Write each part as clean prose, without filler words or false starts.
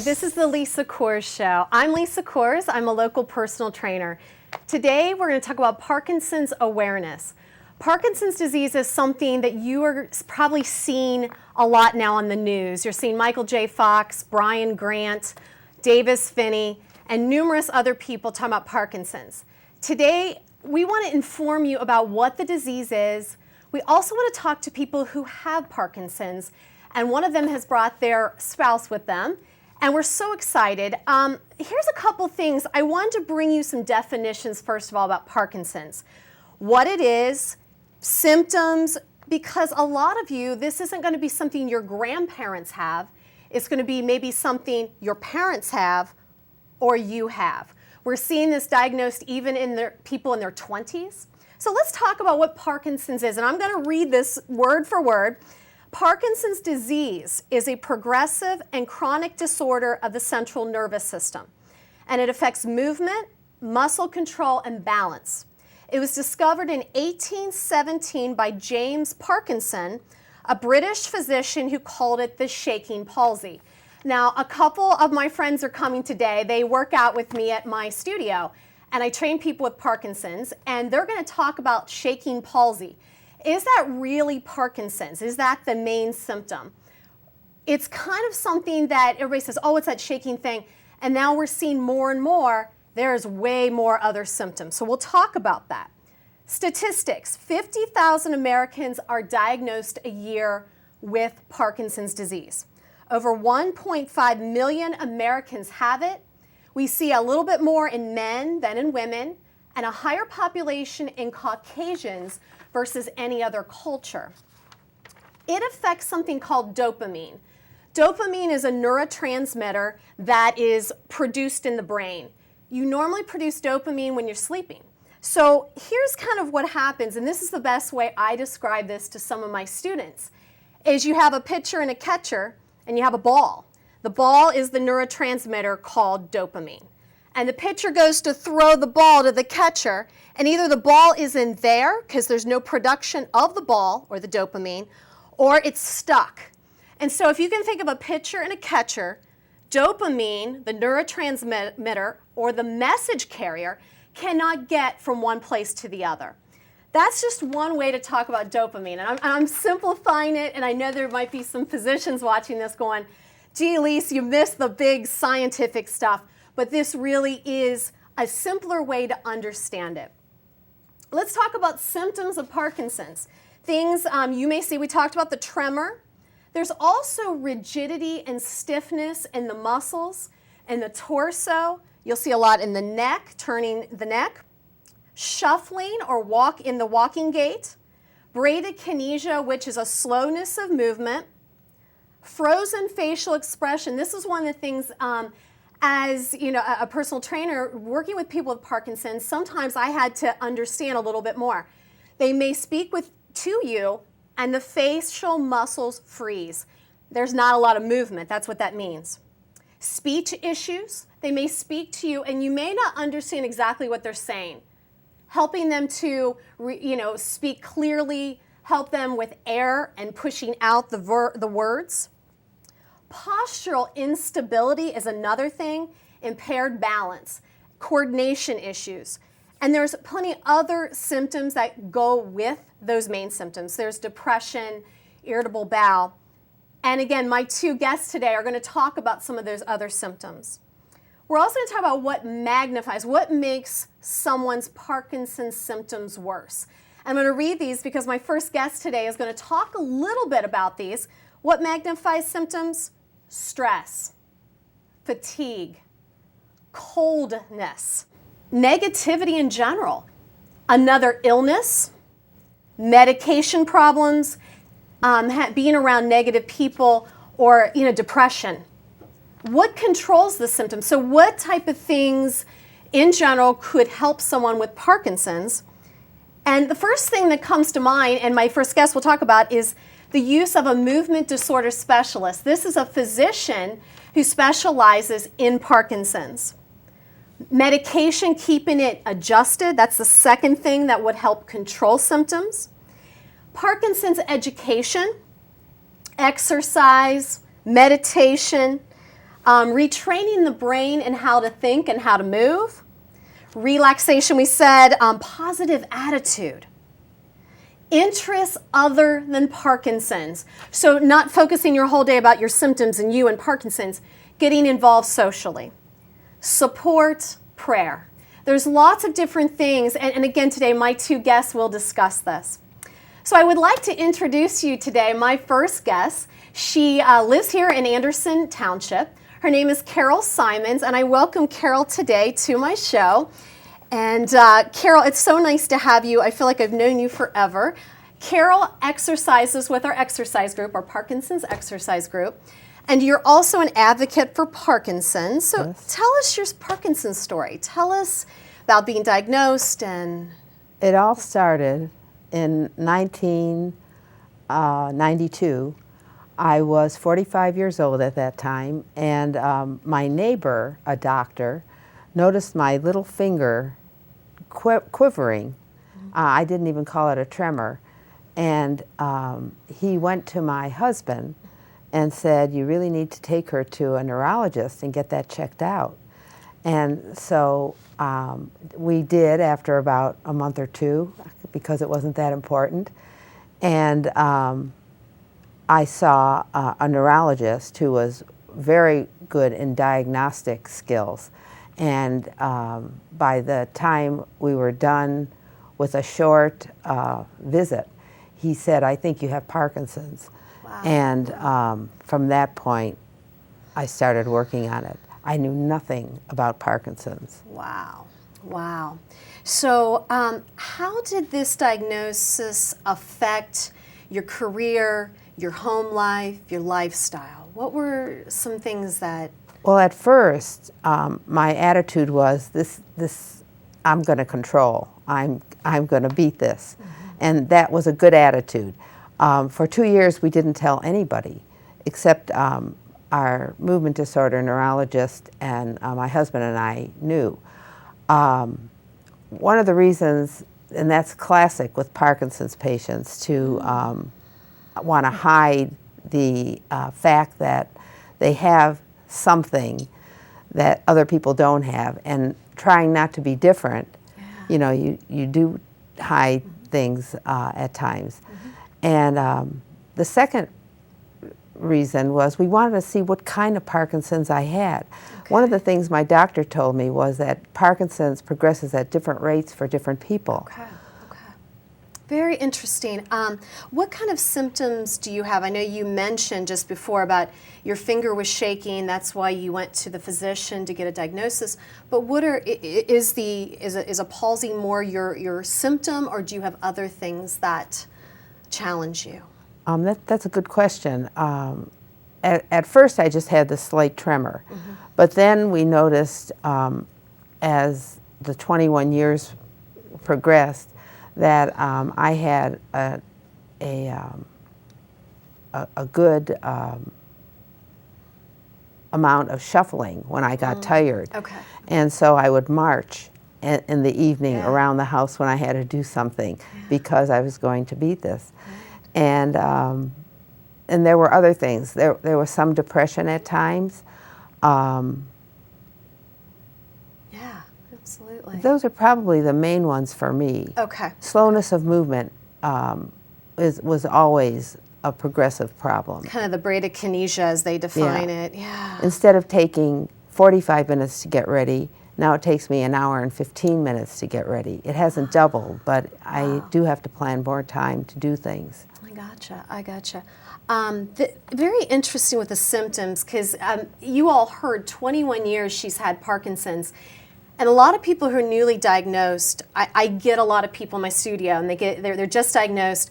Hi, this is the Lisa Coors Show. I'm Lisa Coors. I'm a local personal trainer. Today we're going to talk about Parkinson's awareness. Parkinson's disease is something that you are probably seeing a lot now on the news. You're seeing Michael J. Fox, Brian Grant, Davis Finney, and numerous other people talking about Parkinson's. Today we want to inform you about what the disease is. We also want to talk to people who have Parkinson's, and one of them has brought their spouse with them. And we're so excited. Here's a couple things. I wanted to bring you some definitions, first of all, about Parkinson's. What it is, symptoms, because a lot of you, this isn't going to be something your grandparents have. It's going to be maybe something your parents have or you have. We're seeing this diagnosed even in people in their 20s. So let's talk about what Parkinson's is. And I'm going to read this word for word. Parkinson's disease is a progressive and chronic disorder of the central nervous system, and it affects movement, muscle control, and balance. It was discovered in 1817 by James Parkinson, a British physician who called it the shaking palsy. Now, a couple of my friends are coming today. They work out with me at my studio, and I train people with Parkinson's, and they're going to talk about shaking palsy. Is that really Parkinson's? Is that the main symptom? It's kind of something that everybody says, oh, it's that shaking thing. And now we're seeing more and more, there's way more other symptoms. So we'll talk about that. Statistics, 50,000 Americans are diagnosed a year with Parkinson's disease. Over 1.5 million Americans have it. We see a little bit more in men than in women, and a higher population in Caucasians versus any other culture. It affects something called dopamine. Dopamine is a neurotransmitter that is produced in the brain. You normally produce dopamine when you're sleeping. So here's kind of what happens, and this is the best way I describe this to some of my students, is you have a pitcher and a catcher, and you have a ball. The ball is the neurotransmitter called dopamine. And the pitcher goes to throw the ball to the catcher, and either the ball isn't there because there's no production of the ball or the dopamine, or it's stuck. And so if you can think of a pitcher and a catcher, dopamine, the neurotransmitter or the message carrier, cannot get from one place to the other. That's just one way to talk about dopamine. And I'm simplifying it, and I know there might be some physicians watching this going, gee, Lise, you missed the big scientific stuff. But this really is a simpler way to understand it. Let's talk about symptoms of Parkinson's. Things you may see, we talked about the tremor. There's also rigidity and stiffness in the muscles and the torso. You'll see a lot in the neck, turning the neck. Shuffling or walk in the walking gait. Bradykinesia, which is a slowness of movement. Frozen facial expression. This is one of the things as you know, a personal trainer working with people with Parkinson's, sometimes I had to understand a little bit more. They may speak to you and the facial muscles freeze. There's not a lot of movement. That's what that means. Speech issues. They may speak to you and you may not understand exactly what they're saying. Helping them to speak clearly, help them with air and pushing out the words. Postural instability is another thing, impaired balance, coordination issues. And there's plenty of other symptoms that go with those main symptoms. There's depression, irritable bowel. And again, my two guests today are going to talk about some of those other symptoms. We're also going to talk about what magnifies, what makes someone's Parkinson's symptoms worse. I'm going to read these because my first guest today is going to talk a little bit about these. What magnifies symptoms? Stress, fatigue, coldness, negativity in general, another illness, medication problems, being around negative people, or depression. What controls the symptoms? So what type of things in general could help someone with Parkinson's? And the first thing that comes to mind, and my first guest we'll talk about, is the use of a movement disorder specialist. This is a physician who specializes in Parkinson's. Medication, keeping it adjusted, that's the second thing that would help control symptoms. Parkinson's education, exercise, meditation, retraining the brain and how to think and how to move. Relaxation, we said, positive attitude. Interests other than Parkinson's. So not focusing your whole day about your symptoms and you and Parkinson's, getting involved socially. Support, prayer. There's lots of different things, and again today my two guests will discuss this. So I would like to introduce you today, my first guest. She lives here in Anderson Township. Her name is Carol Simons, and I welcome Carol today to my show. And Carol, it's so nice to have you. I feel like I've known you forever. Carol exercises with our exercise group, our Parkinson's exercise group. And you're also an advocate for Parkinson's. So Yes. Tell us your Parkinson's story. Tell us about being diagnosed and... It all started in 1992. I was 45 years old at that time, and my neighbor, a doctor, noticed my little finger quivering. I didn't even call it a tremor. And he went to my husband and said, "You really need to take her to a neurologist and get that checked out." And so we did after about a month or two, because it wasn't that important. And I saw a neurologist who was very good in diagnostic skills. And by the time we were done with a short visit, he said, "I think you have Parkinson's." Wow. And from that point, I started working on it. I knew nothing about Parkinson's. Wow. Wow. So how did this diagnosis affect your career, your home life, your lifestyle? What were some things that... Well, at first, my attitude was, this I'm going to control. I'm going to beat this. And that was a good attitude. For 2 years, we didn't tell anybody, except our movement disorder neurologist and my husband and I knew. One of the reasons, and that's classic with Parkinson's patients, to want to hide the fact that they have something that other people don't have, and trying not to be different. Yeah. You know, you do hide things at times. And the second reason was we wanted to see what kind of Parkinson's I had. Okay. One of the things my doctor told me was that Parkinson's progresses at different rates for different people. Okay. Very interesting. What kind of symptoms do you have? I know you mentioned just before about your finger was shaking. That's why you went to the physician to get a diagnosis. But what is a palsy more your symptom, or do you have other things that challenge you? That's a good question. At first, I just had the slight tremor, but then we noticed as the 21 years progressed that I had a good amount of shuffling when I got tired. Okay. And so I would march in the evening Yeah. around the house when I had to do something, because I was going to beat this. And there were other things. There was some depression at times. Yeah, absolutely. Those are probably the main ones for me. Okay. Slowness of movement was always a progressive problem. Kind of the bradykinesia as they define it. Yeah. Instead of taking 45 minutes to get ready, now it takes me an hour and 15 minutes to get ready. It hasn't doubled, but I do have to plan more time to do things. I gotcha. Very interesting with the symptoms, because you all heard 21 years she's had Parkinson's. And a lot of people who are newly diagnosed, I get a lot of people in my studio, and they're just diagnosed,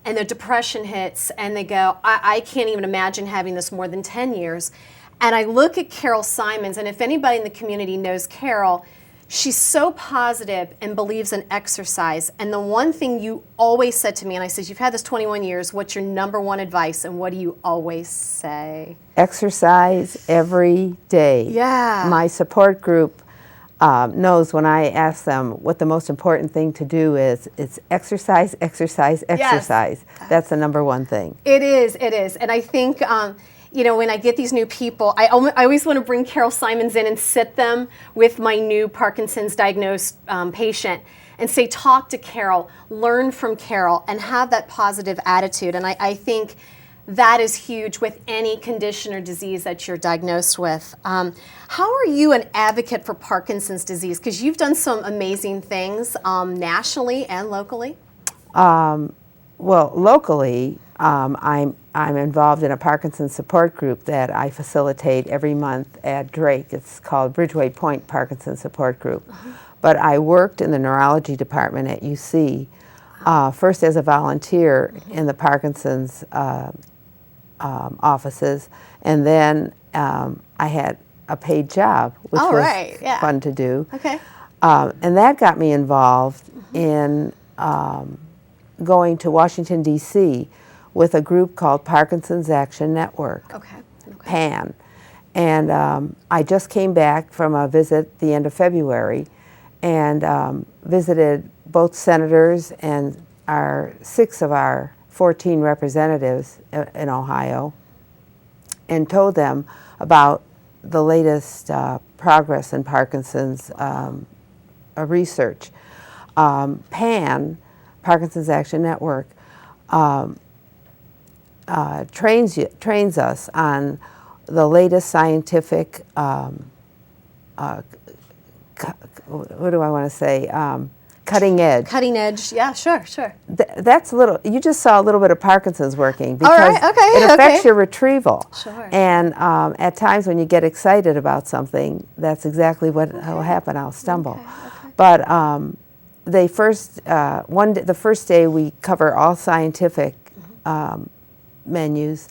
and their depression hits, and they go, I can't even imagine having this more than 10 years. And I look at Carol Simons, and if anybody in the community knows Carol, she's so positive and believes in exercise. And the one thing you always said to me, and I said, you've had this 21 years, what's your number one advice? And what do you always say? Exercise every day. Yeah. My support group knows when I ask them what the most important thing to do is, it's exercise, exercise, exercise. Yes. That's the number one thing. It is. And I think, when I get these new people, I always want to bring Carol Simons in and sit them with my new Parkinson's diagnosed patient and say, talk to Carol, learn from Carol, and have that positive attitude. And I think that is huge with any condition or disease that you're diagnosed with. How are you an advocate for Parkinson's disease? Because you've done some amazing things nationally and locally. Well, locally, I'm involved in a Parkinson's support group that I facilitate every month at Drake. It's called Bridgeway Point Parkinson's Support Group. But I worked in the neurology department at UC, first as a volunteer in the Parkinson's offices, and then I had a paid job, which was fun to do. Okay. And that got me involved in going to Washington, D.C. with a group called Parkinson's Action Network, PAN. And I just came back from a visit the end of February and visited both senators and 6 of our 14 representatives in Ohio and told them about the latest progress in Parkinson's research. PAN, Parkinson's Action Network, trains us on the latest scientific, what do I want to say, cutting edge. Cutting edge, yeah, sure. That's a little, you just saw a little bit of Parkinson's working because it affects your retrieval. Sure. And at times when you get excited about something, that's exactly what will happen. I'll stumble. But the first day we cover all scientific menus.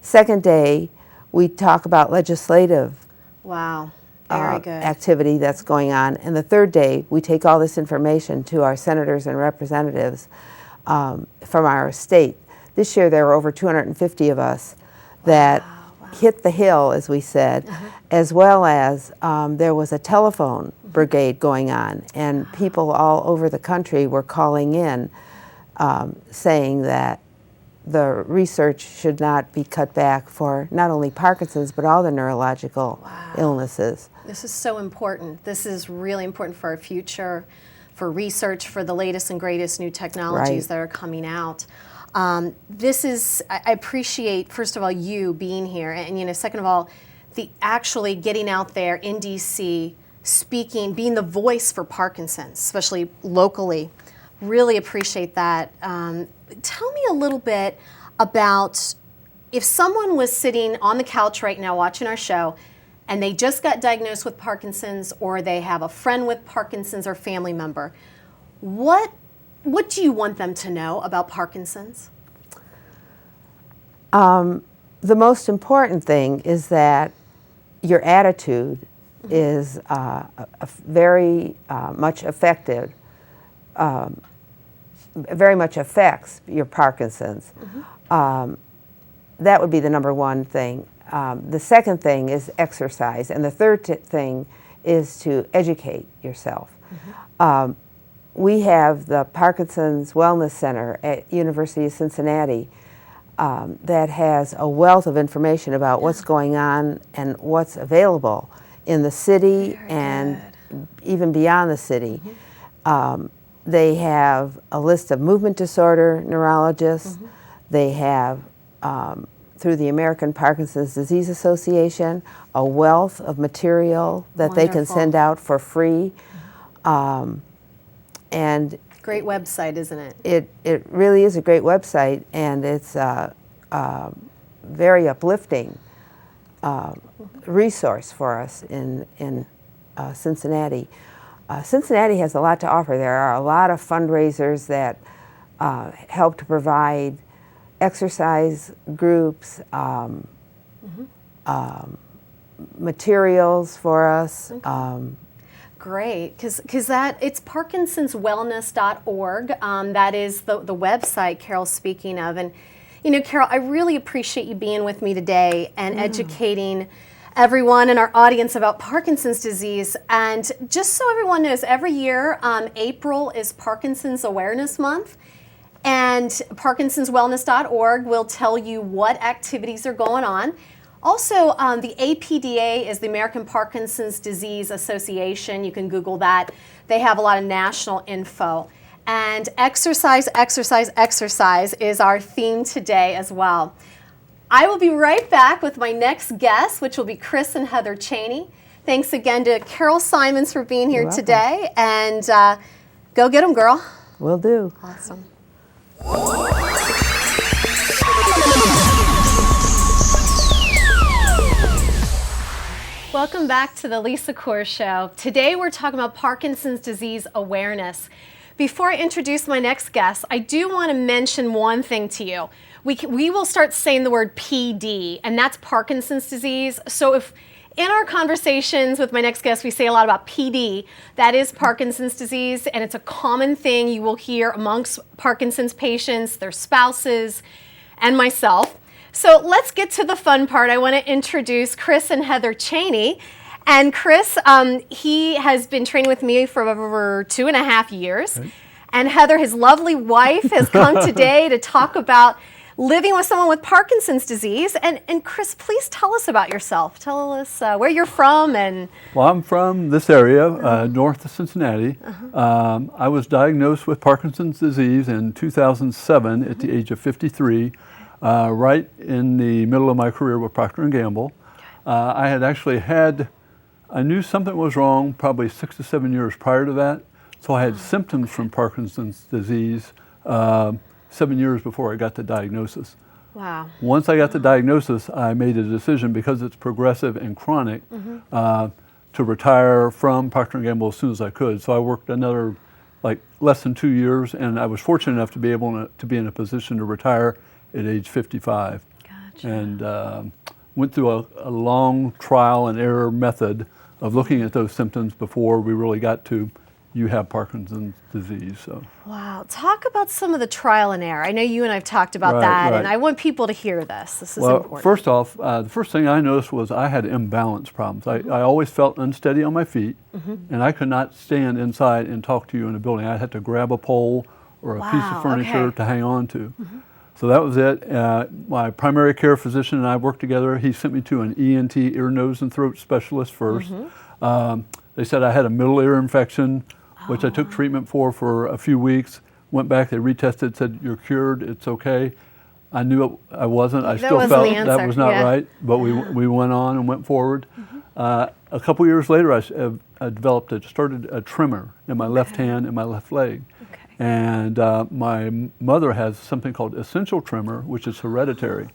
Second day we talk about legislative Very good. activity that's going on. And the third day, we take all this information to our senators and representatives from our state. This year, there were over 250 of us that hit the hill, as we said, as well as there was a telephone brigade going on. And people all over the country were calling in saying that the research should not be cut back for not only Parkinson's, but all the neurological illnesses. This is so important. This is really important for our future, for research, for the latest and greatest new technologies that are coming out. I appreciate, first of all, you being here, and second of all, the actually getting out there in DC, speaking, being the voice for Parkinson's, especially locally. Really appreciate that. Tell me a little bit about if someone was sitting on the couch right now watching our show and they just got diagnosed with Parkinson's, or they have a friend with Parkinson's or family member, what do you want them to know about Parkinson's? The most important thing is that your attitude is very much affected, very much affects your Parkinson's. That would be the number one thing. The second thing is exercise, and the third thing is to educate yourself. We have the Parkinson's Wellness Center at University of Cincinnati that has a wealth of information about what's going on and what's available in the city and even beyond the city. They have a list of movement disorder neurologists. They have, through the American Parkinson's Disease Association, a wealth of material that they can send out for free. And great website, isn't it? It really is a great website, and it's a very uplifting resource for us in Cincinnati. Cincinnati has a lot to offer. There are a lot of fundraisers that help to provide exercise groups, materials for us. Great, because it's parkinsonswellness.org. That is the website Carol's speaking of. And Carol, I really appreciate you being with me today and educating everyone in our audience about Parkinson's disease. And just so everyone knows, every year April is Parkinson's Awareness Month, and parkinsonswellness.org will tell you what activities are going on. Also, the APDA is the American Parkinson's Disease Association. You can Google that. They have a lot of national info. And exercise, exercise, exercise is our theme today as well. I will be right back with my next guest, which will be Chris and Heather CHANEY. Thanks again to Carol Simons for being here today. And go get them, girl. Will do. Awesome. Welcome back to the Lisa Coors Show. Today we're talking about Parkinson's disease awareness. Before I introduce my next guest, I do want to mention one thing to you. We will start saying the word PD, and that's Parkinson's disease. So if in our conversations with my next guest, we say a lot about PD, that is Parkinson's disease, and it's a common thing you will hear amongst Parkinson's patients, their spouses, and myself. So let's get to the fun part. I want to introduce Chris and Heather CHANEY. And Chris, he has been training with me for over 2.5 years. Right. And Heather, his lovely wife, has come today to talk about living with someone with Parkinson's disease. And Chris, please tell us about yourself. Tell us where you're from. And well, I'm from this area, north of Cincinnati. I was diagnosed with Parkinson's disease in 2007 at the age of 53. Right in the middle of my career with Procter & Gamble. I had actually I knew something was wrong probably 6 to 7 years prior to that. So I had symptoms from Parkinson's disease 7 years before I got the diagnosis. Wow. Once I got the diagnosis, I made a decision, because it's progressive and chronic, to retire from Procter & Gamble as soon as I could. So I worked another less than 2 years, and I was fortunate enough to be able to be in a position to retire at age 55. Gotcha. And went through a long trial and error method of looking at those symptoms before we really got to, you have Parkinson's disease. So. Wow. Talk about some of the trial and error. I know you and I have talked about that, and I want people to hear this. This is important. First off, the first thing I noticed was I had imbalance problems. I always felt unsteady on my feet, and I could not stand inside and talk to you in a building. I had to grab a pole or a piece of furniture to hang on to. So that was it. My primary care physician and I worked together. He sent me to an ENT, ear, nose, and throat specialist first. They said I had a middle ear infection, which I took treatment for a few weeks. Went back, they retested, said, you're cured, it's okay. I knew I wasn't. I still felt that was not right, but we went on and went forward. A couple years later, I started a tremor in my left hand and my left leg. And my mother has something called essential tremor, which is hereditary.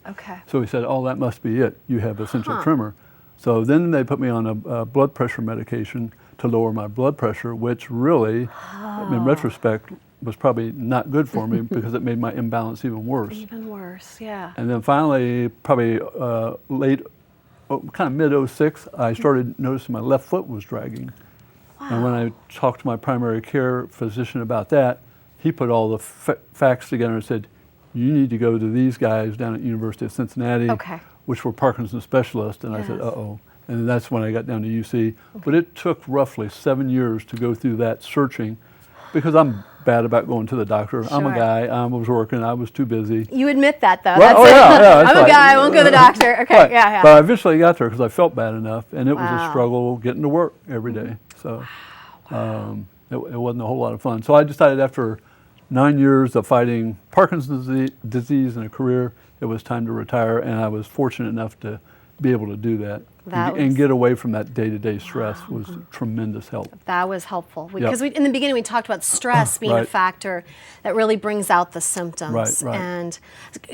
So he said, oh, that must be it. You have essential tremor. So then they put me on a blood pressure medication to lower my blood pressure, which really, in retrospect, was probably not good for me because it made my imbalance even worse. Even worse, yeah. And then finally, probably kind of mid-06, I started noticing my left foot was dragging. And when I talked to my primary care physician about that, he put all the facts together and said, you need to go to these guys down at University of Cincinnati, which were Parkinson's specialists. And I said, uh-oh. And that's when I got down to UC. But it took roughly 7 years to go through that searching, because I'm bad about going to the doctor. I'm a guy. I was working. I was too busy. You admit that, though. Well, I'm a guy. I won't go to the doctor. Okay, yeah. But I eventually got there because I felt bad enough, and it was a struggle getting to work every day. So it wasn't a whole lot of fun. So I decided after 9 years of fighting Parkinson's disease in a career, it was time to retire, and I was fortunate enough to be able to do that. And get away from that day-to-day stress was tremendous help. That was helpful. Because in the beginning we talked about stress being a factor that really brings out the symptoms. And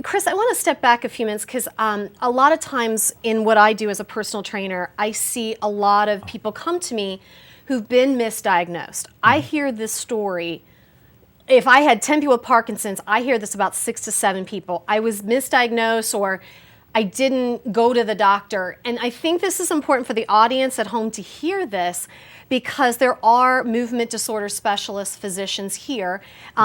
Chris, I want to step back a few minutes, because a lot of times in what I do as a personal trainer, I see a lot of people come to me who've been misdiagnosed. I hear this story. If I had 10 people with Parkinson's, I hear this about 6 to 7 people. I was misdiagnosed, or I didn't go to the doctor. And I think this is important for the audience at home to hear this, because there are movement disorder specialist physicians here.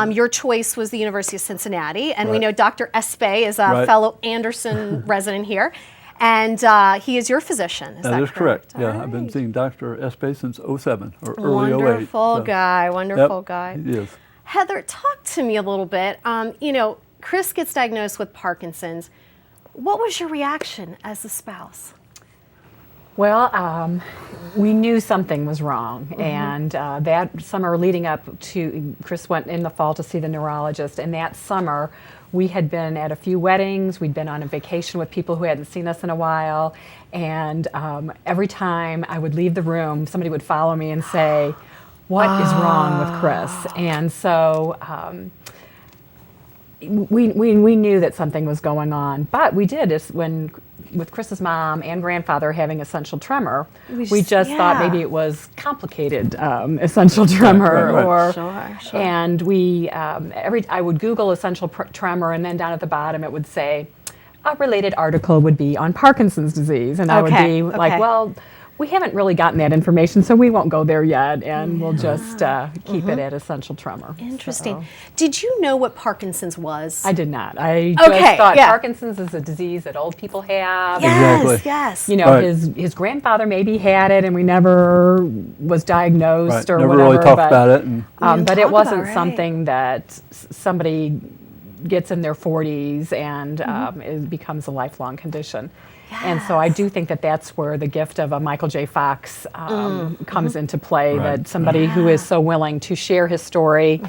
Your choice was the University of Cincinnati, and we know Dr. Espay is a fellow Anderson resident here, and he is your physician. Is that correct? Yeah, I've been seeing Dr. Espay since 07 or early 08. Wonderful guy, wonderful guy. He is. Heather, talk to me a little bit. Chris gets diagnosed with Parkinson's. What was your reaction as a spouse? Well, we knew something was wrong, and that summer leading up to, Chris went in the fall to see the neurologist, and that summer we had been at a few weddings, we'd been on a vacation with people who hadn't seen us in a while, and every time I would leave the room, somebody would follow me and say, "What is wrong with Chris?" And so we knew that something was going on, but we did is when with Chris's mom and grandfather having essential tremor, we just thought maybe it was complicated essential tremor, Right. Sure. and we I would Google essential tremor, and then down at the bottom it would say a related article would be on Parkinson's disease, and I would be like, well, we haven't really gotten that information, so we won't go there yet, and we'll just keep it at essential tremor. Interesting. So. Did you know what Parkinson's was? I did not. I just thought Parkinson's is a disease that old people have. Yes, Exactly. yes. You know, his grandfather maybe had it, and we never was diagnosed or Never whatever. really talked about it. And But it talk wasn't about it, something that somebody gets in their 40s and it becomes a lifelong condition. And so I do think that that's where the gift of a Michael J. Fox comes into play, that somebody who is so willing to share his story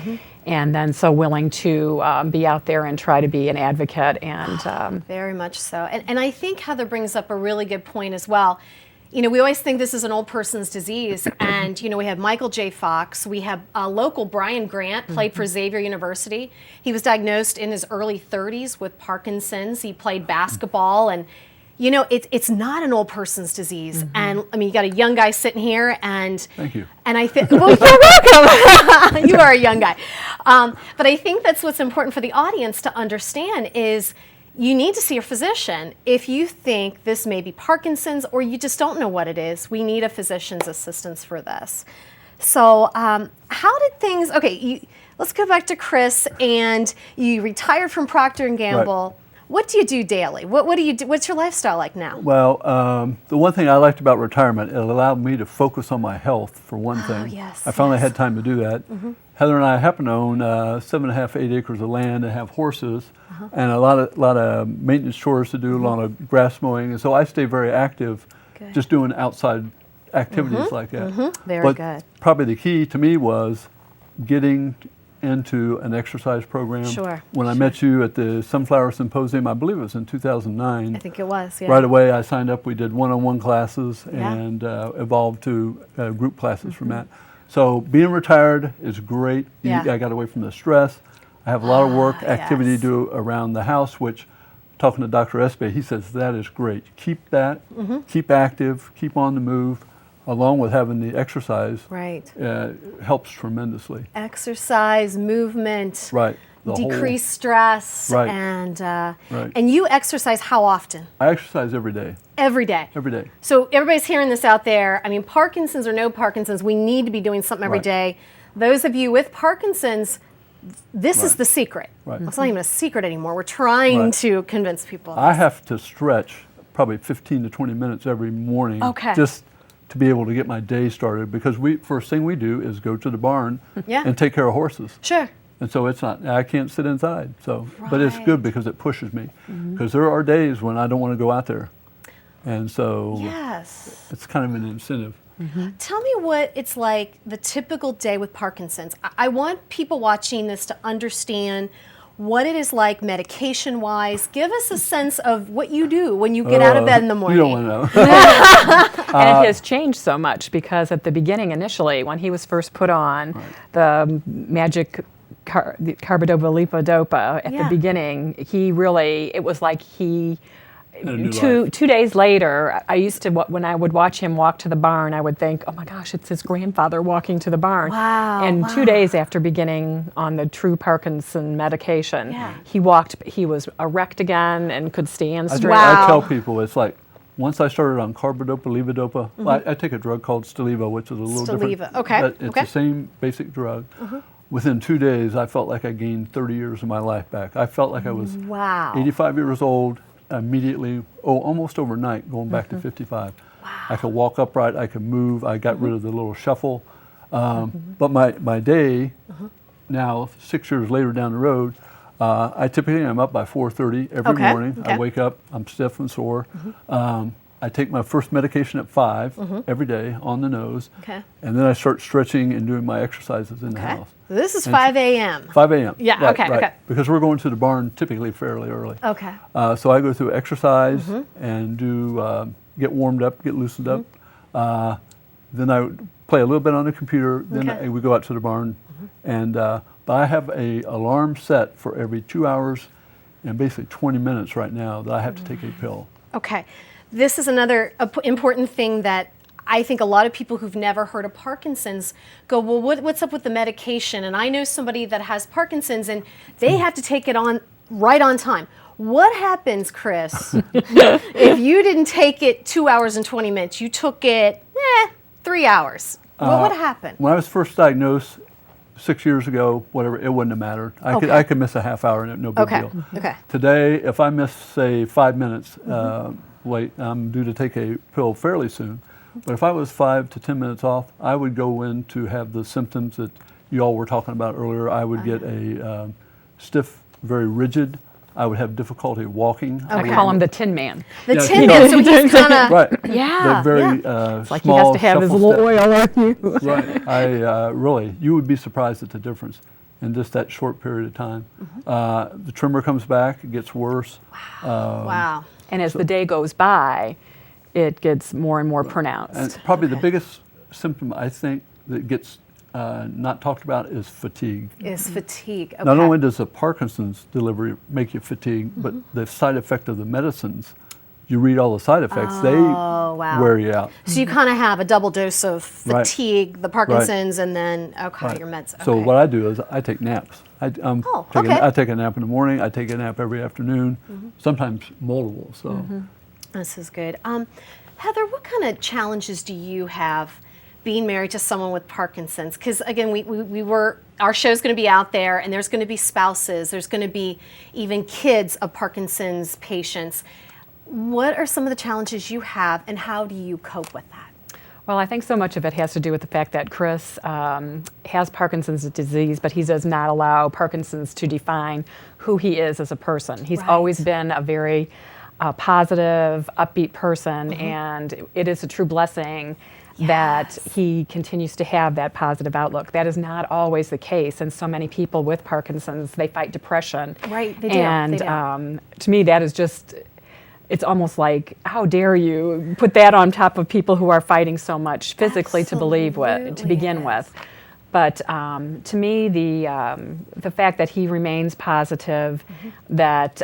and then so willing to be out there and try to be an advocate. And Very much so. And I think Heather brings up a really good point as well. You know, we always think this is an old person's disease, and you know, we have Michael J. Fox, we have local Brian Grant, played for Xavier University. He was diagnosed in his early 30s with Parkinson's. He played basketball, and you know, it's not an old person's disease. And I mean, you got a young guy sitting here, and Thank you. And I think, well, you're welcome. You are a young guy. But I think that's what's important for the audience to understand is you need to see your physician. If you think this may be Parkinson's or you just don't know what it is, we need a physician's assistance for this. So how did things, let's go back to Chris, and you retired from Procter & Gamble. Right. What do you do daily? What do you do? What's your lifestyle like now? Well, the one thing I liked about retirement, it allowed me to focus on my health, for one thing. Yes, I finally had time to do that. Heather and I happen to own 7.5, 8 acres of land and have horses, and a lot of maintenance chores to do, a lot of grass mowing, and so I stay very active, just doing outside activities like that. Very good. Probably the key to me was getting into an exercise program. Sure. When I met you at the Sunflower Symposium, I believe it was in 2009. I think it was, yeah. Right away I signed up, we did one-on-one classes and evolved to group classes from that. So being retired is great. I got away from the stress. I have a lot of work, activity to do around the house, which, talking to Dr. Espy, he says that is great. Keep that, keep active, keep on the move, along with having the exercise. Right. Helps tremendously. Exercise, movement. Right. Decrease stress. Right. And you exercise how often? I exercise every day. Every day. Every day. So everybody's hearing this out there. I mean, Parkinson's or no Parkinson's, we need to be doing something every day. Those of you with Parkinson's, this is the secret. It's not even a secret anymore. We're trying to convince people. I have to stretch probably 15 to 20 minutes every morning just to be able to get my day started, because first thing we do is go to the barn and take care of horses. Sure. And so it's not, I can't sit inside. So, but it's good because it pushes me. Because there are days when I don't want to go out there. And so it's kind of an incentive. Tell me what it's like, the typical day with Parkinson's. I want people watching this to understand what it is like medication-wise. Give us a sense of what you do when you get out of bed in the morning. You don't want to know. And it has changed so much, because at the beginning, initially, when he was first put on the magic carbidopa-levodopa at the beginning, it was like he, two days later, I used to, when I would watch him walk to the barn, I would think, oh my gosh, it's his grandfather walking to the barn. Wow. And 2 days after beginning on the true Parkinson medication, he was erect again and could stand straight. I tell people, it's like, once I started on carbidopa-levodopa, I take a drug called Stalevo, which is a little different. But it's the same basic drug. Within 2 days, I felt like I gained 30 years of my life back. I felt like I was 85 years old, immediately, almost overnight, going back to 55. I could walk upright, I could move, I got rid of the little shuffle. But my day, now 6 years later down the road, I typically am up by 4:30 every Okay, morning. okay. I wake up, I'm stiff and sore. I take my first medication at 5 every day on the nose. Okay. And then I start stretching and doing my exercises in the Okay. house. So this is And 5 a.m. 5 a.m. Yeah, Right, okay, right. okay. Because we're going to the barn typically fairly early. Okay. So I go through exercise and do get warmed up, get loosened up. Then I play a little bit on the computer. Then Okay. we go out to the barn, and but I have a alarm set for every 2 hours and basically 20 minutes right now that I have to take a pill. Okay. This is another important thing that I think a lot of people who've never heard of Parkinson's go, well, what's up with the medication? And I know somebody that has Parkinson's and they have to take it on right on time. What happens, Chris, if you didn't take it 2 hours and 20 minutes? You took it 3 hours. What would happen? When I was first diagnosed 6 years ago, whatever, it wouldn't have mattered. I could miss a half hour and no big Okay. deal. Okay. Today, if I miss, say, 5 minutes late, I'm due to take a pill fairly soon. But if I was 5 to 10 minutes off, I would go in to have the symptoms that you all were talking about earlier. I would get a stiff, very rigid. I would have difficulty walking. I call him the Tin Man. The Yeah, Tin you Man, know. so he's kind of, Right. Yeah, The very yeah. It's like small, he has to have his shuffle little step. oil on you. Right. I really, you would be surprised at the difference in just that short period of time. The tremor comes back, it gets worse. wow. And as the day goes by, it gets more and more pronounced. And probably the biggest symptom I think that gets not talked about is fatigue. Is fatigue. Okay. Not only does the Parkinson's delivery make you fatigued, but the side effect of the medicines, you read all the side effects, they wow. wear you out. So you kind of have a double dose of Right. fatigue, the Parkinson's, and then, your meds. Okay. So what I do is I take naps. I take a nap in the morning, I take a nap every afternoon, sometimes multiple. So. This is good. Heather, what kind of challenges do you have being married to someone with Parkinson's? Because again, our show's going to be out there, and there's going to be spouses, there's going to be even kids of Parkinson's patients. What are some of the challenges you have, and how do you cope with that? Well, I think so much of it has to do with the fact that Chris has Parkinson's disease, but he does not allow Parkinson's to define who he is as a person. He's Right. always been a very positive, upbeat person, and it is a true blessing that he continues to have that positive outlook. That is not always the case, and so many people with Parkinson's, they fight depression. Right, they do. And They do. To me, that is just, it's almost like, how dare you put that on top of people who are fighting so much physically to believe with, to begin Absolutely, with. But to me, the fact that he remains positive, that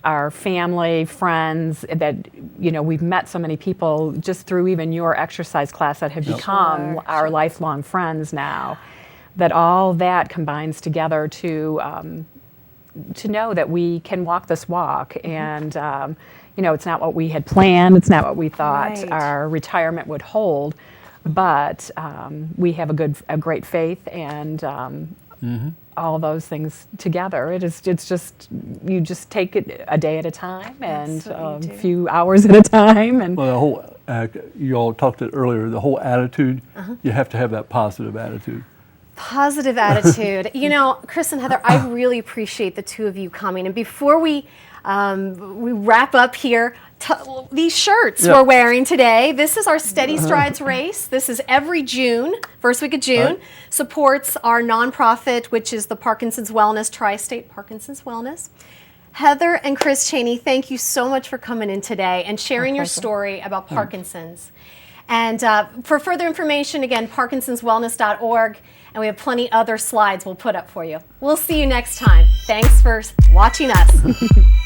our family, friends, that we've met so many people just through even your exercise class that have become our lifelong friends now, that all that combines together to know that we can walk this walk, and it's not what we had planned, it's not what we thought Right. our retirement would hold. But we have a great faith, and all those things together. It's just you just take it a day at a time, and what you a do. few hours at a time. And Well, the whole, you all talked it earlier, the whole attitude, you have to have that positive attitude. Positive attitude. Chris and Heather, I really appreciate the two of you coming. And before we wrap up here, these shirts we're wearing today, this is our Steady Strides race. This is every June, first week of June, Right. supports our nonprofit, which is the Parkinson's Wellness, Tri-State Parkinson's Wellness. Heather and Chris CHANEY, thank you so much for coming in today and sharing your story about Parkinson's. And for further information, again, parkinsonswellness.org, and we have plenty other slides we'll put up for you. We'll see you next time. Thanks for watching us.